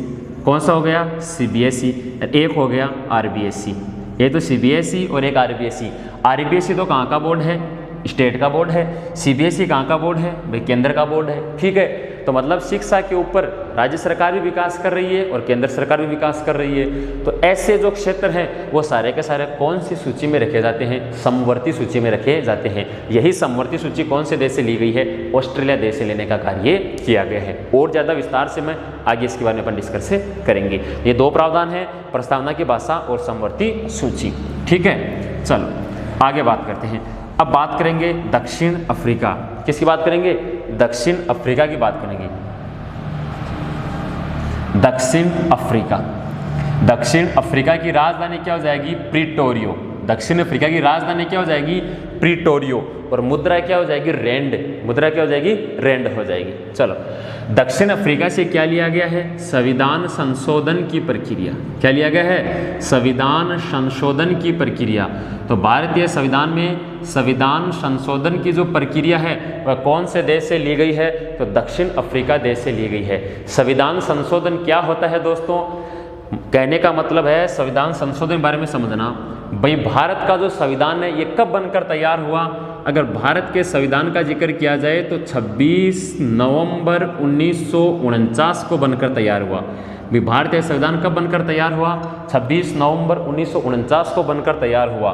कौन सा हो गया, CBSE, एक हो गया RBSE। ये तो CBSE और एक RBSE। RBSE तो कहाँ का बोर्ड है, स्टेट का बोर्ड है। CBSE कहाँ का बोर्ड है, भाई केंद्र का बोर्ड है। ठीक है, तो मतलब शिक्षा के ऊपर राज्य सरकार भी विकास कर रही है और केंद्र सरकार भी विकास कर रही है। तो ऐसे जो क्षेत्र हैं वो सारे के सारे कौन सी सूची में रखे जाते हैं, समवर्ती सूची में रखे जाते हैं। यही समवर्ती सूची कौन से देश से ली गई है, ऑस्ट्रेलिया देश से लेने का कार्य किया गया है। और ज़्यादा विस्तार से मैं आगे इसके बारे में अपन डिस्कस करेंगे। ये दो प्रावधान है, प्रस्तावना की भाषा और समवर्ती सूची। ठीक है, चलो आगे बात करते हैं। अब बात करेंगे दक्षिण अफ्रीका। किसकी बात करेंगे, दक्षिण अफ्रीका की बात करेंगे। दक्षिण अफ्रीका, दक्षिण अफ्रीका की राजधानी क्या हो जाएगी, प्रिटोरियो। दक्षिण अफ्रीका की राजधानी क्या हो जाएगी, प्रिटोरियो। और मुद्रा क्या हो जाएगी, रैंड। मुद्रा क्या हो जाएगी, रैंड हो जाएगी। चलो, दक्षिण अफ्रीका से क्या लिया गया है, संविधान संशोधन की प्रक्रिया। क्या लिया गया है, संविधान संशोधन की प्रक्रिया। तो भारतीय संविधान में संविधान संशोधन की जो प्रक्रिया है वह कौन से देश से ली गई है, तो दक्षिण अफ्रीका देश से ली गई है। संविधान संशोधन क्या होता है दोस्तों, कहने का मतलब है संविधान संशोधन के बारे में समझना। भाई भारत का जो संविधान है ये कब बनकर तैयार हुआ, अगर भारत के संविधान का जिक्र किया जाए तो 26 नवंबर 1949 को बनकर तैयार हुआ। भी भारतीय संविधान कब बनकर तैयार हुआ, 26 नवंबर 1949 को बनकर तैयार हुआ।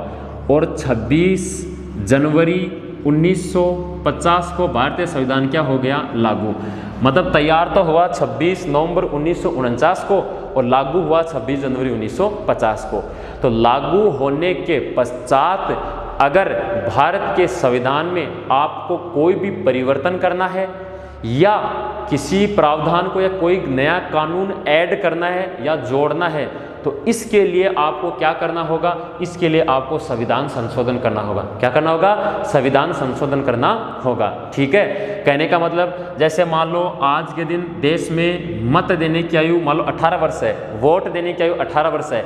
और 26 जनवरी 1950 को भारतीय संविधान क्या हो गया, लागू। मतलब तैयार तो हुआ 26 नवंबर 1949 को और लागू हुआ 26 जनवरी 1950 को। तो लागू होने के पश्चात अगर भारत के संविधान में आपको कोई भी परिवर्तन करना है या किसी प्रावधान को या कोई नया कानून ऐड करना है या जोड़ना है तो इसके लिए आपको क्या करना होगा, इसके लिए आपको संविधान संशोधन करना होगा। क्या करना होगा, संविधान संशोधन करना होगा। ठीक है, कहने का मतलब जैसे मान लो आज के दिन देश में मत देने की आयु मान लो 18 वर्ष है, वोट देने की आयु 18 वर्ष है।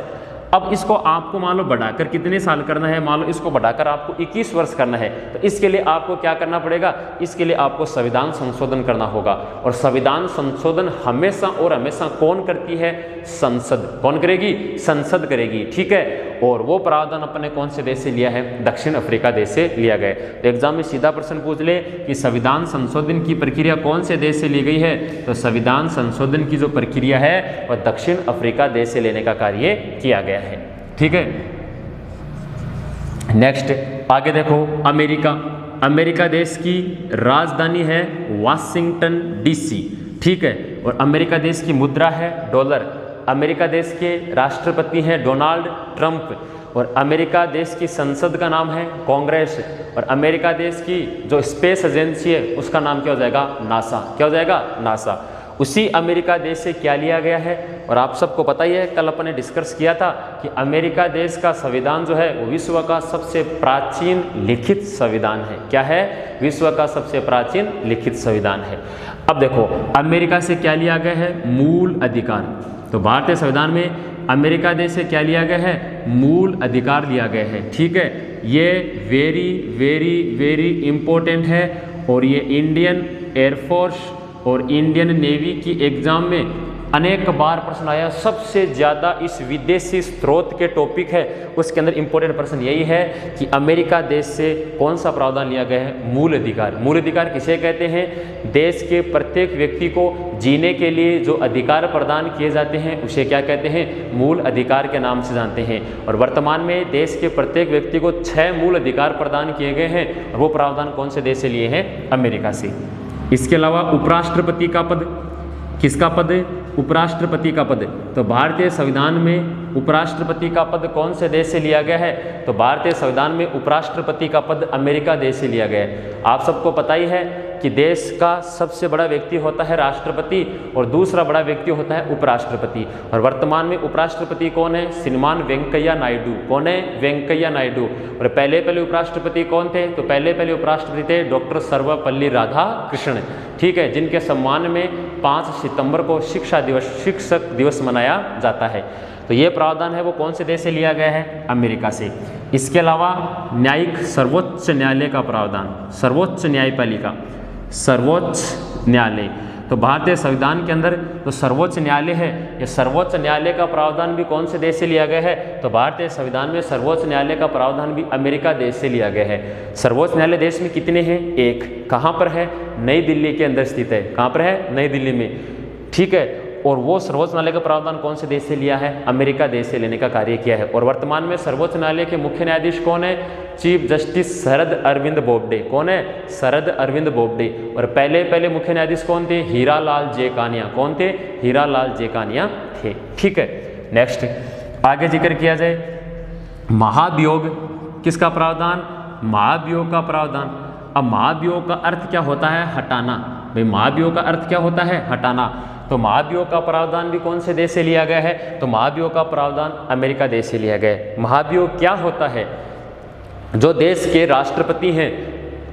अब इसको आपको मान लो बढ़ाकर कितने साल करना है, मान लो इसको बढ़ाकर आपको 21 वर्ष करना है। तो इसके लिए आपको क्या करना पड़ेगा, इसके लिए आपको संविधान संशोधन करना होगा। और संविधान संशोधन हमेशा और हमेशा कौन करती है, संसद। कौन करेगी, संसद करेगी। ठीक है, और वो प्रावधान अपने कौन से देश से लिया है, दक्षिण अफ्रीका देश से लिया गया। तो एग्जाम में सीधा प्रश्न पूछ ले कि संविधान संशोधन की प्रक्रिया कौन से देश से ली गई है, तो संविधान संशोधन की जो प्रक्रिया है वह दक्षिण अफ्रीका देश से लेने का कार्य किया गया है। ठीक है, नेक्स्ट आगे देखो, अमेरिका। अमेरिका देश की राजधानी है वाशिंगटन DC। ठीक है, और अमेरिका देश की मुद्रा है डॉलर। अमेरिका देश के राष्ट्रपति हैं डोनाल्ड ट्रंप। और अमेरिका देश की संसद का नाम है कांग्रेस। और अमेरिका देश की जो स्पेस एजेंसी है उसका नाम क्या हो जाएगा, नासा। क्या हो जाएगा, नासा। उसी अमेरिका देश से क्या लिया गया है, और आप सबको पता ही है, कल अपन ने डिस्कस किया था कि अमेरिका देश का संविधान जो है वो विश्व का सबसे प्राचीन लिखित संविधान है। क्या है, विश्व का सबसे प्राचीन लिखित संविधान है। अब देखो अमेरिका से क्या लिया गया है, मूल अधिकार। तो भारतीय संविधान में अमेरिका देश से क्या लिया गया है, मूल अधिकार लिया गया है। ठीक है, ये वेरी वेरी वेरी इंपॉर्टेंट है और ये इंडियन एयरफोर्स और इंडियन नेवी की एग्जाम में अनेक बार प्रश्न आया। सबसे ज़्यादा इस विदेशी स्रोत के टॉपिक है उसके अंदर इंपॉर्टेंट प्रश्न यही है कि अमेरिका देश से कौन सा प्रावधान लिया गया है, मूल अधिकार। मूल अधिकार किसे कहते हैं, देश के प्रत्येक व्यक्ति को जीने के लिए जो अधिकार प्रदान किए जाते हैं उसे क्या कहते हैं, मूल अधिकार के नाम से जानते हैं। और वर्तमान में देश के प्रत्येक व्यक्ति को 6 मूल अधिकार प्रदान किए गए हैं और वो प्रावधान कौन से देश से लिए हैं, अमेरिका से। इसके अलावा उपराष्ट्रपति का पद, किसका पद है, उपराष्ट्रपति का पद। तो भारतीय संविधान में उपराष्ट्रपति का पद कौन से देश से लिया गया है, तो भारतीय संविधान में उपराष्ट्रपति का पद अमेरिका देश से लिया गया है। आप सबको पता ही है कि देश का सबसे बड़ा व्यक्ति होता है राष्ट्रपति और दूसरा बड़ा व्यक्ति होता है उपराष्ट्रपति। और वर्तमान में उपराष्ट्रपति कौन है, श्रीमान वेंकैया नायडू। कौन है, वेंकैया नायडू। और पहले उपराष्ट्रपति कौन थे, तो पहले उपराष्ट्रपति थे डॉक्टर सर्वपल्ली राधाकृष्णन। ठीक है, जिनके सम्मान में 5 सितंबर को शिक्षक दिवस मनाया जाता है। तो ये प्रावधान है वो कौन से देश से लिया गया है, अमेरिका से। इसके अलावा न्यायिक सर्वोच्च न्यायालय का प्रावधान, सर्वोच्च न्यायपालिका, सर्वोच्च न्यायालय। तो भारतीय संविधान के अंदर जो सर्वोच्च न्यायालय है, ये सर्वोच्च न्यायालय का प्रावधान भी कौन से देश से लिया गया है, तो भारतीय संविधान में सर्वोच्च न्यायालय का प्रावधान भी अमेरिका देश से लिया गया है। सर्वोच्च न्यायालय देश में कितने हैं, एक। कहाँ पर है, नई दिल्ली के अंदर स्थित है। कहाँ पर है, नई दिल्ली में। ठीक है, और वो सर्वोच्च न्यायालय का प्रावधान कौन से देश से लिया है, अमेरिका देश से लेने का कार्य किया है। और वर्तमान में सर्वोच्च न्यायालय के मुख्य न्यायाधीश कौन है, चीफ जस्टिस शरद अरविंद बोबडे। कौन है, शरद अरविंद बोबडे। और पहले मुख्य न्यायाधीश कौन थे, हीरालाल जेकानिया। कौन थे, हीरालाल जेकानिया थे। ठीक है, नेक्स्ट आगे जिक्र किया जाए महाभियोग, किसका प्रावधान, महाभियोग का प्रावधान। अब महाभियोग का अर्थ क्या होता है, हटाना। भाई महाभियोग का अर्थ क्या होता है, हटाना। तो महाभियोग का प्रावधान भी कौन से देश से लिया गया है, तो महाभियोग का प्रावधान अमेरिका देश से लिया गया है। महाभियोग क्या होता है, जो देश के राष्ट्रपति हैं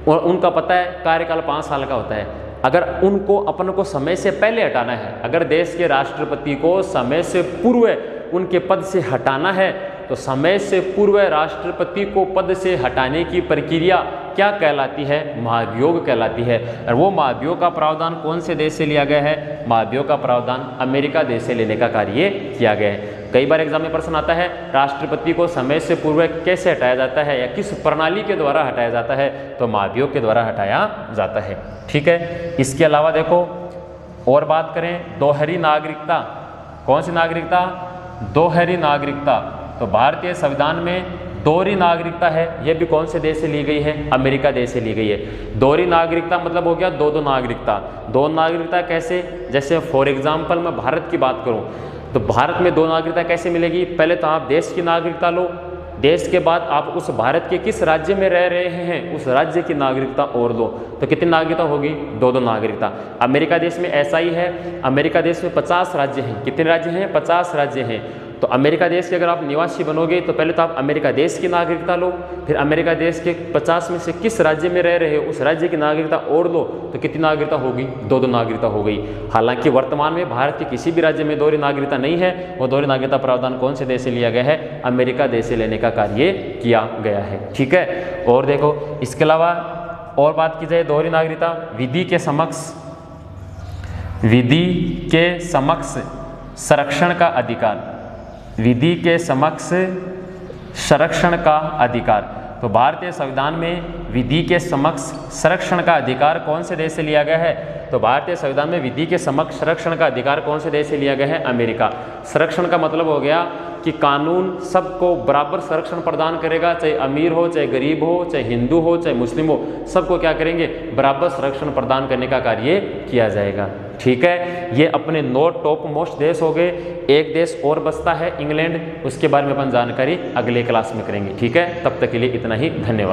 और उनका पता है कार्यकाल 5 साल का होता है, अगर उनको अपन को समय से पहले हटाना है, अगर देश के राष्ट्रपति को समय से पूर्व उनके पद से हटाना है, तो समय से पूर्व राष्ट्रपति को पद से हटाने की प्रक्रिया क्या कहलाती है, महाभियोग कहलाती है। और वो महाभियोग का प्रावधान कौन से देश से लिया गया है, महाभियोग का प्रावधान अमेरिका देश से लेने का कार्य किया गया है। कई बार एग्जाम में प्रश्न आता है राष्ट्रपति को समय से पूर्व कैसे हटाया जाता है या किस प्रणाली के द्वारा हटाया जाता है, तो महाभियोग के द्वारा हटाया जाता है। ठीक है, इसके अलावा देखो और बात करें दोहरी नागरिकता। कौन सी नागरिकता, दोहरी नागरिकता। तो भारतीय संविधान में दोहरी नागरिकता है, यह भी कौन से देश से ली गई है, अमेरिका देश से ली गई है। दोहरी नागरिकता मतलब हो गया दो नागरिकता। दो नागरिकता कैसे, जैसे फॉर एग्जाम्पल मैं भारत की बात करूं तो भारत में 2 नागरिकता कैसे मिलेगी, पहले तो आप देश की नागरिकता लो, देश के बाद आप उस भारत के किस राज्य में रह रहे हैं उस राज्य की नागरिकता और लो, तो कितनी नागरिकता होगी, 2 नागरिकता। अमेरिका देश में ऐसा ही है, अमेरिका देश में 50 राज्य हैं। कितने राज्य हैं, 50 राज्य हैं। तो अमेरिका देश के अगर आप निवासी बनोगे तो पहले तो आप अमेरिका देश की नागरिकता लो, फिर अमेरिका देश के 50 में से किस राज्य में रह रहे हो उस राज्य की नागरिकता और लो, तो कितनी नागरिकता होगी, 2 नागरिकता हो गई। हालांकि वर्तमान में भारत के किसी भी राज्य में दोहरी नागरिकता नहीं है, वो दोहरी नागरिकता प्रावधान कौन से देश से लिया गया है, अमेरिका देश से लेने का कार्य किया गया है। ठीक है, और देखो इसके अलावा और बात की जाए दोहरी नागरिकता, विधि के समक्ष संरक्षण का अधिकार, विधि के समक्ष संरक्षण का अधिकार। तो भारतीय संविधान में विधि के समक्ष संरक्षण का अधिकार कौन से देश से लिया गया है, तो भारतीय संविधान में विधि के समक्ष संरक्षण का अधिकार कौन से देश से लिया गया है, अमेरिका। संरक्षण का मतलब हो गया कि कानून सबको बराबर संरक्षण प्रदान करेगा, चाहे अमीर हो, चाहे गरीब हो, चाहे हिंदू हो, चाहे मुस्लिम हो, सबको क्या करेंगे, बराबर संरक्षण प्रदान करने का कार्य किया जाएगा। ठीक है, ये अपने 9 टॉप मोस्ट देश हो गए। एक देश और बचता है इंग्लैंड, उसके बारे में अपन जानकारी अगले क्लास में करेंगे। ठीक है, तब तक के लिए इतना ही, धन्यवाद।